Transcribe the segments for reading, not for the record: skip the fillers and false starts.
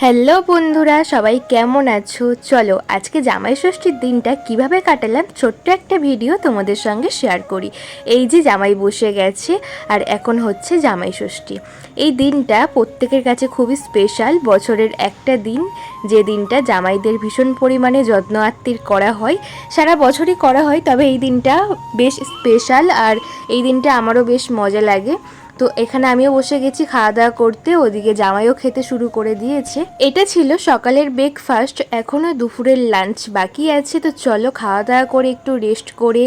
Hello বন্ধুরা, সবাই কেমন আছো? চলো আজকে জামাই ষষ্ঠীর দিনটা কিভাবে কাটালাম ছোট্ট একটা ভিডিও তোমাদের সঙ্গে শেয়ার করি। এই যে জামাই বসে গেছে আর এখন হচ্ছে জামাই ষষ্ঠী। এই দিনটা প্রত্যেকের কাছে খুবই স্পেশাল, বছরের একটা দিন যে দিনটা জামাইদের ভীষণ পরিমাণে যত্ন আত্তির করা হয়। সারা বছরই করা হয়, তবে এই দিনটা বেশ স্পেশাল আর এই দিনটা আমারও বেশ মজা লাগে। তো এখানে আমিও বসে গেছি খাওয়া দাওয়া করতে, ওদিকে জামাইও খেতে শুরু করে দিয়েছে। এটা ছিল সকালের ব্রেকফাস্ট, এখনও দুপুরের লাঞ্চ বাকি আছে। তো চলো খাওয়া দাওয়া করে একটু রেস্ট করে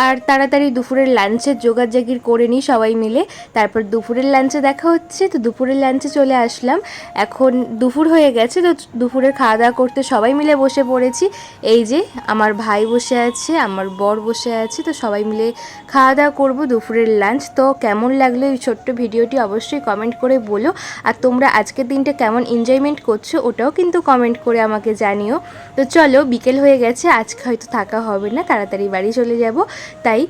আর তাড়াতাড়ি দুপুরের লাঞ্চের জোগাড় জাগির করে নিই সবাই মিলে, তারপর দুপুরের লাঞ্চে দেখা হচ্ছে। তো দুপুরের লাঞ্চে চলে আসলাম, এখন দুপুর হয়ে গেছে। তো দুপুরের খাওয়া দাওয়া করতে সবাই মিলে বসে পড়েছি। এই যে আমার ভাই বসে আছে, আমার বর বসে আছে, তো সবাই মিলে খাওয়া দাওয়া করবো দুপুরের লাঞ্চ। তো কেমন লাগলো এই ছোট্ট ভিডিওটি অবশ্যই কমেন্ট করে বলো, আর তোমরা আজকের দিনটা কেমন এনজয়মেন্ট করছো ওটাও কিন্তু কমেন্ট করে আমাকে জানিও। তো চলো বিকেল হয়ে গেছে, আজকে হয়তো থাকা হবে না, তাড়াতাড়ি বাড়ি চলে যাব, তাই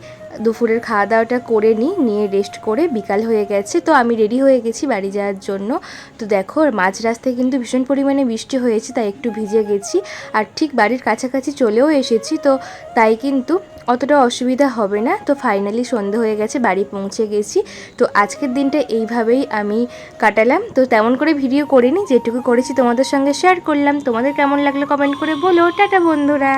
দুপুরের খাওয়া দাওয়াটা করে নিয়ে রেস্ট করে বিকাল হয়ে গেছে। তো আমি রেডি হয়ে গেছি বাড়ি যাওয়ার জন্য। তো দেখো মাঝ রাস্তায় কিন্তু ভীষণ পরিমাণে বৃষ্টি হয়েছে, তাই একটু ভিজে গেছি আর ঠিক বাড়ির কাছাকাছি চলেও এসেছি, তো তাই কিন্তু অতটা অসুবিধা হবে না। তো ফাইনালি সন্ধে হয়ে গেছে, বাড়ি পৌঁছে গেছি। তো আজকের দিনটা এইভাবেই আমি কাটালাম। তো তেমন করে ভিডিও করিনি, যেটুকু করেছি তোমাদের সঙ্গে শেয়ার করলাম। তোমাদের কেমন লাগলো কমেন্ট করে বলো। টাটা বন্ধুরা।